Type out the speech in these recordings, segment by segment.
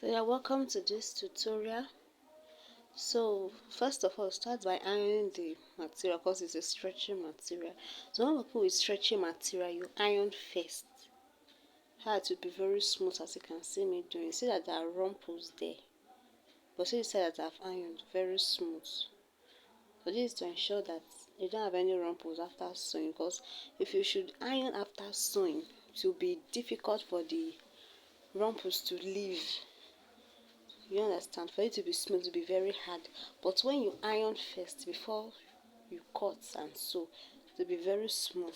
So yeah, welcome to this tutorial. So first of all, start by ironing the material because it's a stretchy material. So when we put with stretchy material, you iron first. How it will be very smooth, as you can see me doing. You see that there are rumples there, but see the side that I've ironed, very smooth. So this is to ensure that you don't have any rumples after sewing, because if you should iron after sewing, it will be difficult for the rumples to leave. You understand? For it to be smooth, to be very hard. But when you iron first before you cut and sew, to be very smooth.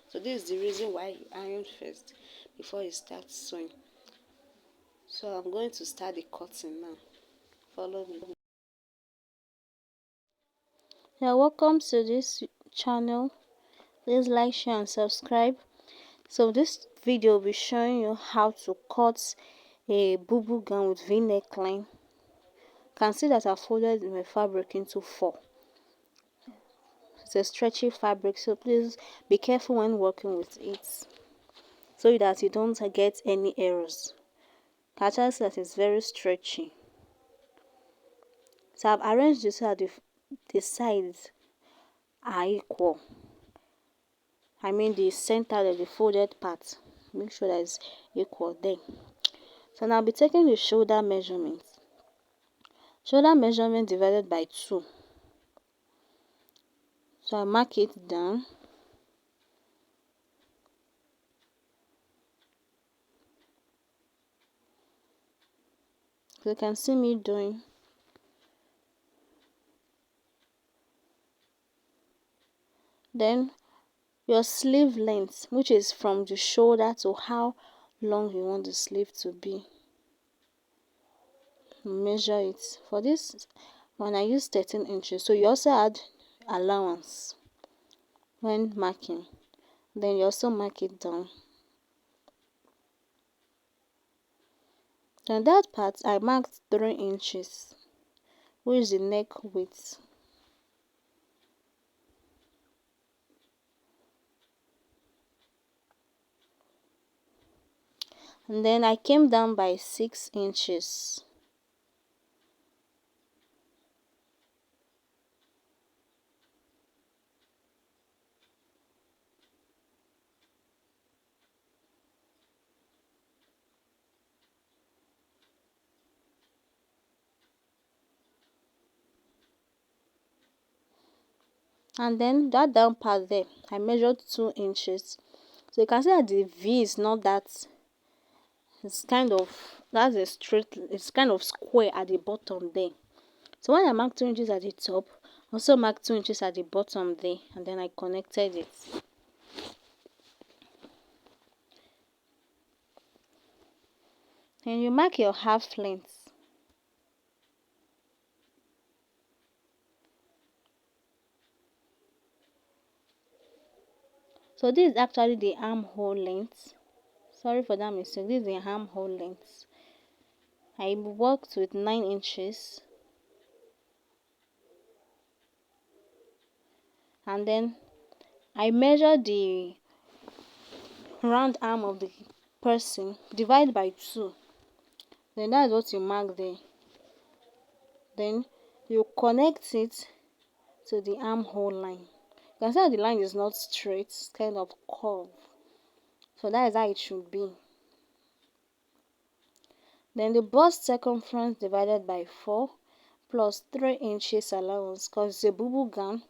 So this is the reason why you iron first before you start sewing. So I'm going to start the cutting now. Follow me. Yeah, welcome to this channel. Please like, share and subscribe. So this video will be showing you how to cut a bubu gown with V neckline. You can see that I folded my fabric into 4. It's a stretchy fabric, so please be careful when working with it so that you don't get any errors. Catch that it's very stretchy. So I've arranged this so that the sides are equal. I mean the center of the folded part. Make sure that it's equal there. So now I'll be taking the shoulder measurement. Shoulder measurement divided by 2. So I mark it down. So you can see me doing. Then your sleeve length, which is from the shoulder to how long you want the sleeve to be. Measure it. For this one I use 13 inches. So you also add allowance when marking. Then you also mark it down. Then that part I marked 3 inches, which is the neck width. And then I came down by 6 inches. And then that down part there, I measured 2 inches. So you can see that the V is not that, it's kind of, that's a straight, it's kind of square at the bottom there. So when I marked 2 inches at the top, also marked 2 inches at the bottom there, and then I connected it. Then you mark your half length. So this is actually the armhole length. Sorry for that mistake. This is the armhole length. I worked with 9 inches. And then I measured the round arm of the person, divide by 2. Then that's what you mark there. Then you connect it to the armhole line. You can see that the line is not straight, it's kind of curved. So that is how it should be. Then the bust circumference divided by 4 plus 3 inches allowance, because it's a bubu gown.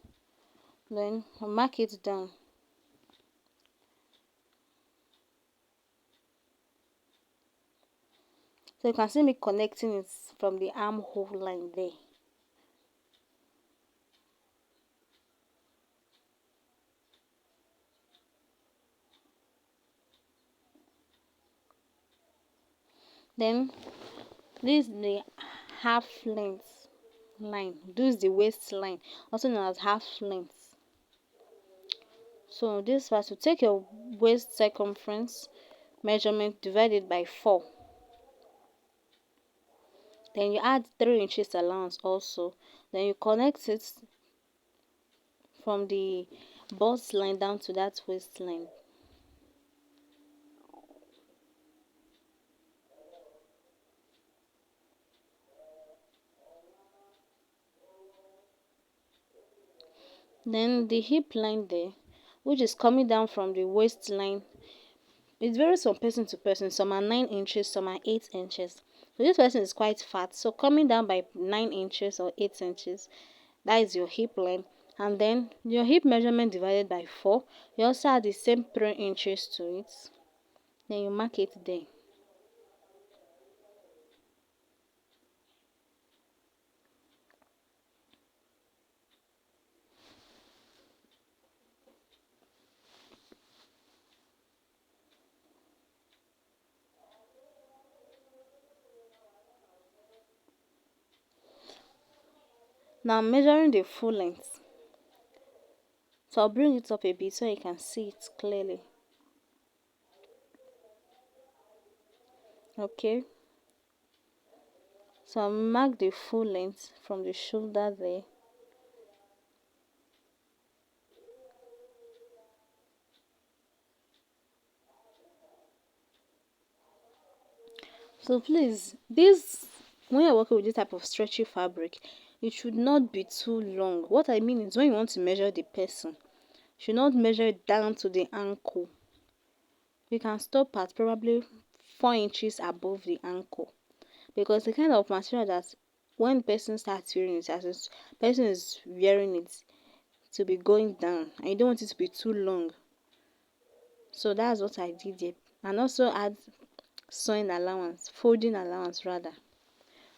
Then mark it down. So you can see me connecting it from the armhole line there. Then this is the half length line. This is the waistline, also known as half length. So this was to take your waist circumference measurement, divide it by 4. Then you add 3 inches allowance also. Then you connect it from the bust line down to that waistline. Then the hip line there, which is coming down from the waistline, it varies from person to person. Some are 9 inches, some are 8 inches. So this person is quite fat, so coming down by 9 inches or 8 inches, that is your hip line. And then your hip measurement divided by 4, you also add the same 3 inches to it, then you mark it there. Now I'm measuring the full length, so I'll bring it up a bit so you can see it clearly. Okay, so I'll mark the full length from the shoulder there. So please, this, when you're working with this type of stretchy fabric, it should not be too long. What I mean is, when you want to measure the person, you should not measure it down to the ankle. You can stop at probably 4 inches above the ankle, because the kind of material that when the person starts wearing it, as the person is wearing it, to be going down, and you don't want it to be too long. So that's what I did there. And also add sewing allowance, folding allowance rather.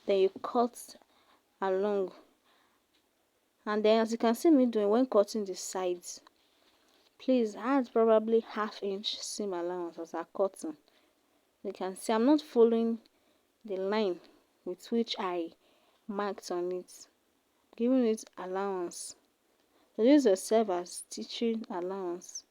Then you cut along, and then as you can see me doing when cutting the sides, please add probably ½ inch seam allowance as I cutting. You can see I'm not following the line with which I marked on it, giving it allowance. So this will serve as stitching allowance.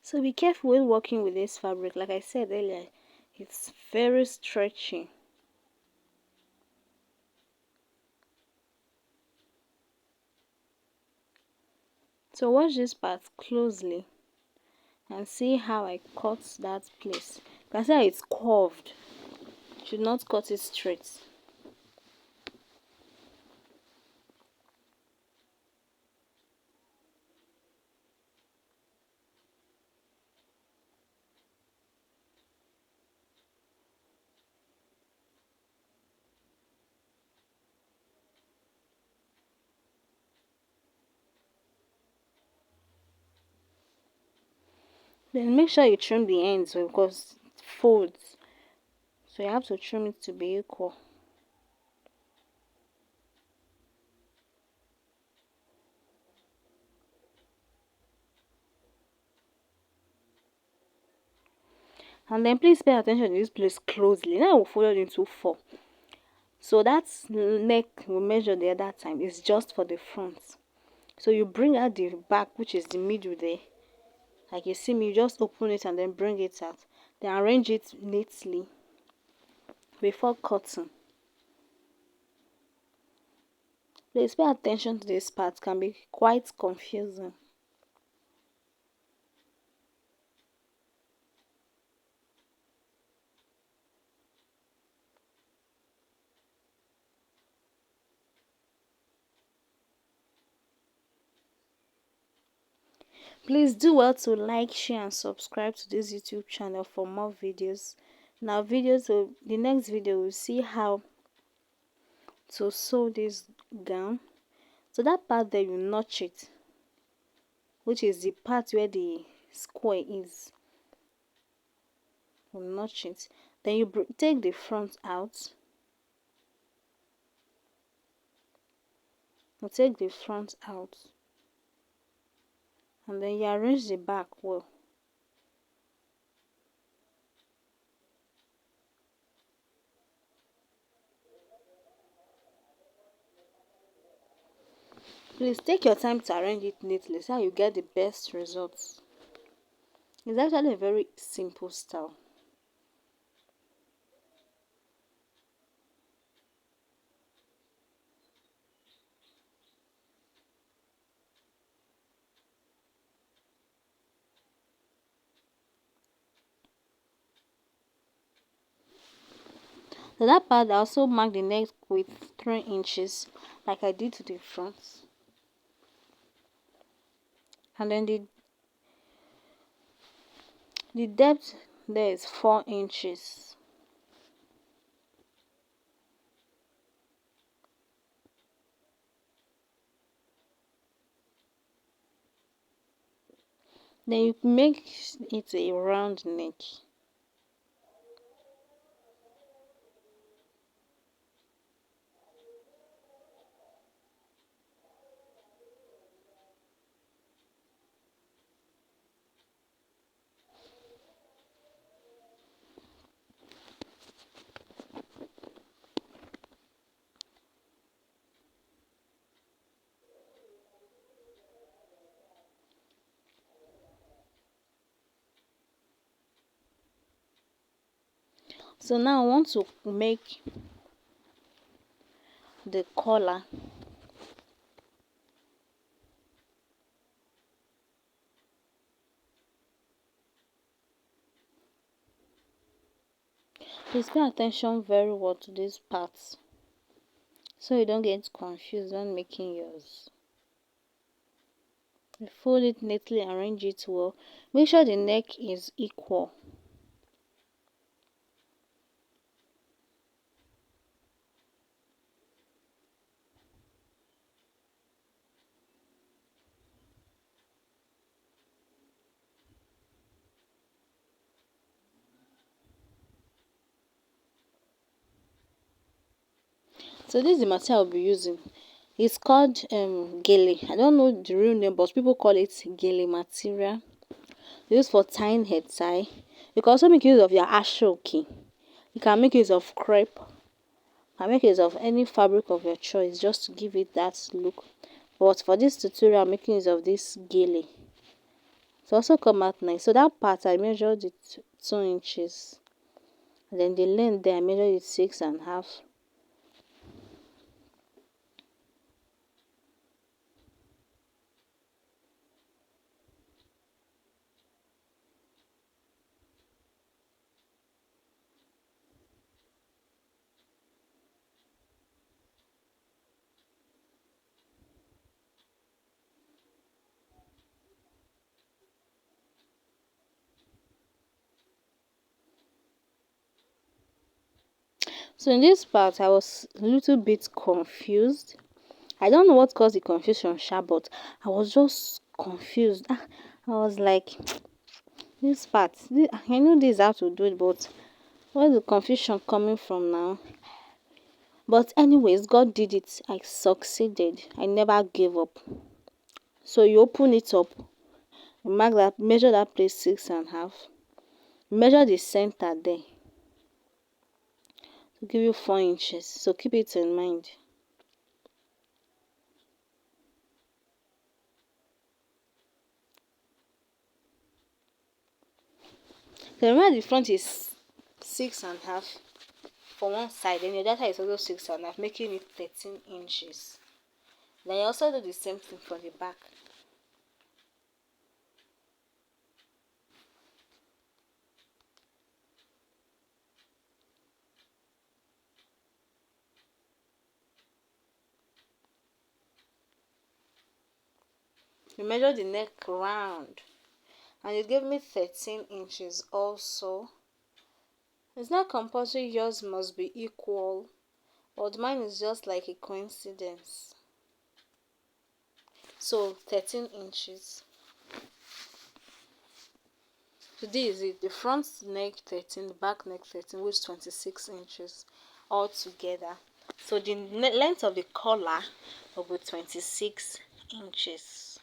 So be careful when working with this fabric. Like I said earlier, it's very stretchy. So watch this part closely and see how I cut that place. You can see how it's curved. You should not cut it straight. Then make sure you trim the ends because it folds. So you have to trim it to be equal. And then please pay attention to this place closely. Now we'll fold it into 4. So that neck we measured the other time is just for the front. So you bring out the back, which is the middle there. Like you see me, you just open it and then bring it out. Then arrange it neatly before cutting. Please pay attention to this part, it can be quite confusing. Please do well to like, share and subscribe to this YouTube channel for more videos. Now the next video we'll see how to sew this gown. So that part there, you notch it, which is the part where the square is. You notch it. Then you take the front out. You take the front out and then you arrange the back well. Please take your time to arrange it neatly so you get the best results. It's actually a very simple style. So that part I also mark the neck with 3 inches like I did to the front. And then the depth there is 4 inches. Then you make it a round neck. So now I want to make the collar. Please pay attention very well to these parts so you don't get confused when making yours. Fold it neatly, arrange it well. Make sure the neck is equal. So this is the material I'll be using. It's called gele. I don't know the real name, but people call it gele material. Used for tying head tie. You can also make use of your ashoki. You can make use of crepe. You can make use of any fabric of your choice just to give it that look. But for this tutorial, I'm making use of this gele. It also come out nice. So that part I measured it 2 inches. And then the length there I measured it 6.5. So in this part I was a little bit confused. I don't know what caused the confusion, sha, but I was just confused. I was like, this part, I know this is how to do it, but where's the confusion coming from now? But anyways, God did it. I succeeded. I never gave up. So you open it up, you mark that, measure that place 6.5. Measure the center there to give you 4 inches. So keep it in mind. So remember the front is 6.5 for one side, and the other side is also 6.5, making it 13 inches. Then you also do the same thing for the back. You measure the neck round, and you give me 13 inches also. It's not compulsory yours must be equal, but mine is just like a coincidence. So 13 inches. So this is it. The front neck 13, the back neck 13, which is 26 inches all together. So the length of the collar will be 26 inches.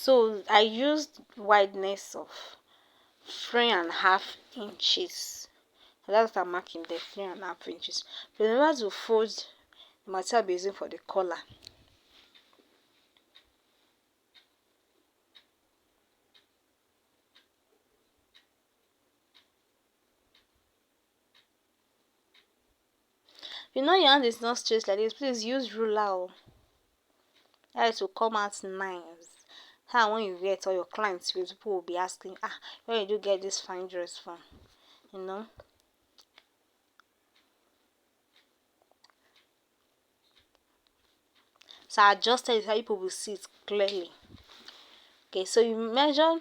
So I used wideness of 3.5 inches. So that's what I'm marking there, 3.5 inches. Remember to fold the material I'll be using for the collar. If you know your hand is not straight like this, please use ruler. That will come out nice. How when you wear it, or your clients, people will be asking, where did you get this fine dress from? You know. So I adjusted it so people will see it clearly. Okay, so you measure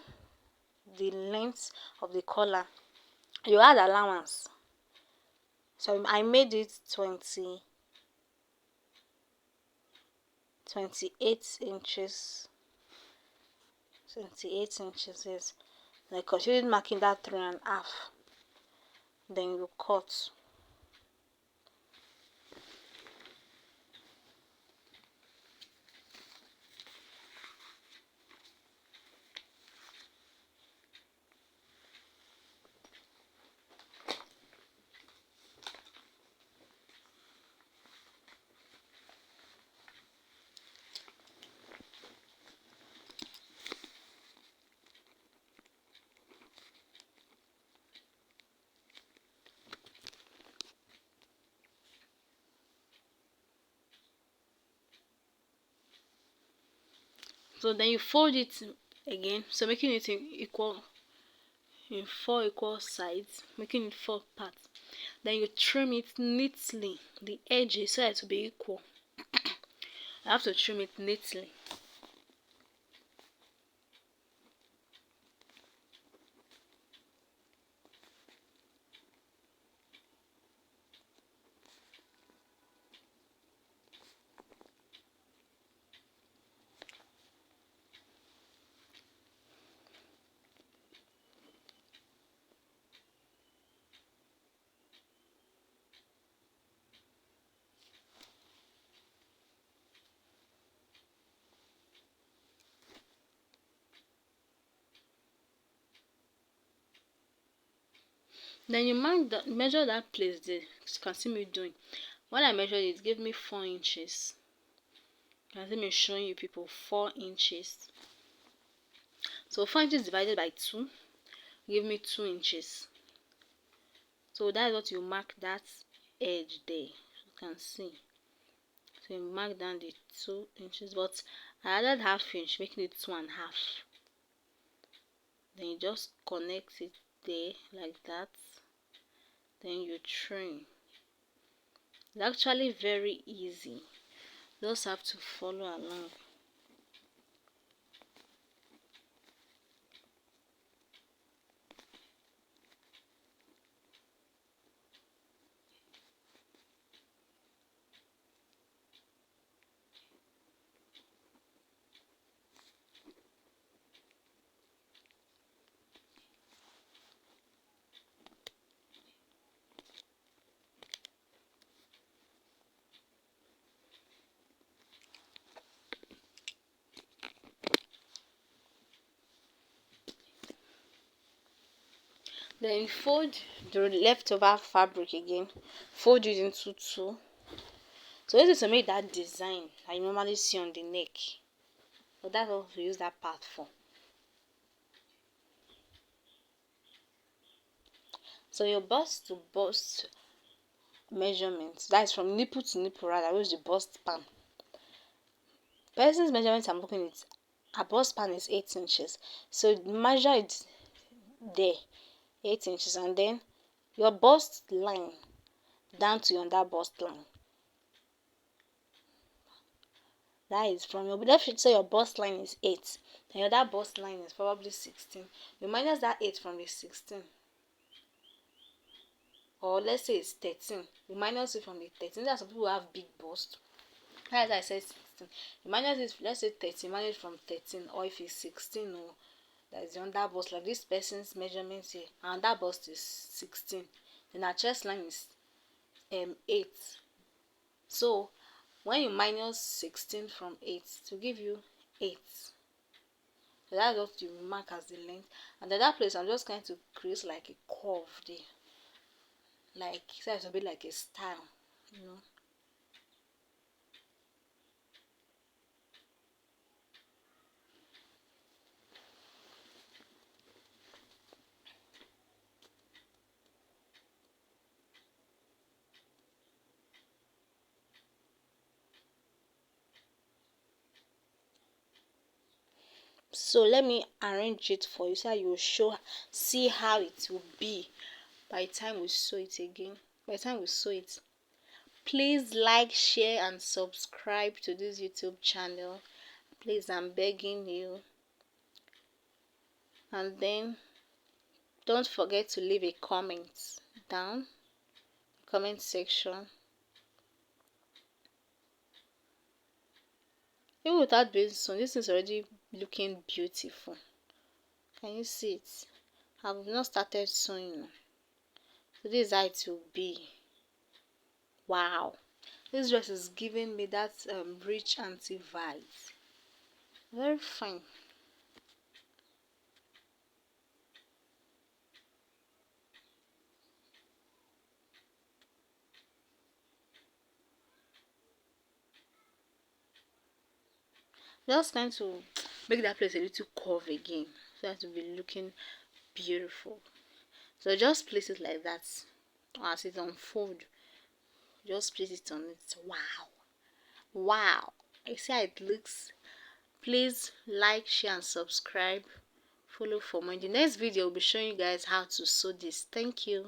the length of the collar. You add allowance. So I made it 28 inches. 28 inches, yes. Like continue marking that 3.5. Then you cut. So then you fold it again, so making it in 4 equal sides, making it 4 parts. Then you trim it neatly, the edges, so that it will be equal. I have to trim it neatly. Then you measure that place there. You can see me doing. When I measured it gave me 4 inches. You can see me showing you people 4 inches. So 4 inches divided by 2 give me 2 inches. So that's what you mark that edge there. You can see. So you mark down the 2 inches, but I added half inch, making it 2.5. Then you just connect it there like that. Then you trim. It's actually very easy. You just have to follow along. Then fold the leftover fabric again. Fold it into 2. So this is to make that design I normally see on the neck. So that's what we use that part for. So your bust to bust measurements, that is from nipple to nipple rather, use the bust span. Person's measurements I'm looking at, a bust span is 8 inches. So measure it there, 8 inches, and then your bust line down to your under bust line. That is from your left, say your bust line is 8, and your other bust line is probably 16. You minus that 8 from the 16, or let's say it's 13. You minus it from the 13. There are some people who have big bust. As I said 16. You minus it, let's say 13. Minus it from 13, or if it's 16, or that is the under bust. Like this person's measurements here, and that bust is 16. Then our chest line is 8. So when you minus 16 from 8 to give you 8, So that's what you mark as the length. And then that place, I'm just going to create like a curve there, like so it will be like a style, you know. So let me arrange it for you so you will see how it will be by the time we sew it again. By the time we sew it, please like, share, and subscribe to this YouTube channel. Please, I'm begging you. And then don't forget to leave a comment down comment section. Even without being sewn, this is already looking beautiful. Can you see it? I've not started sewing. So this is how it will be. Wow, this dress is giving me that rich auntie vibes. Very fine. Just trying to make that place a little curve again so that it will be looking beautiful. So just place it like that. As it unfold, just place it on it. Wow, wow, I see how it looks. Please like, share, and subscribe. Follow for more. In the next video, I'll be showing you guys how to sew this. Thank you.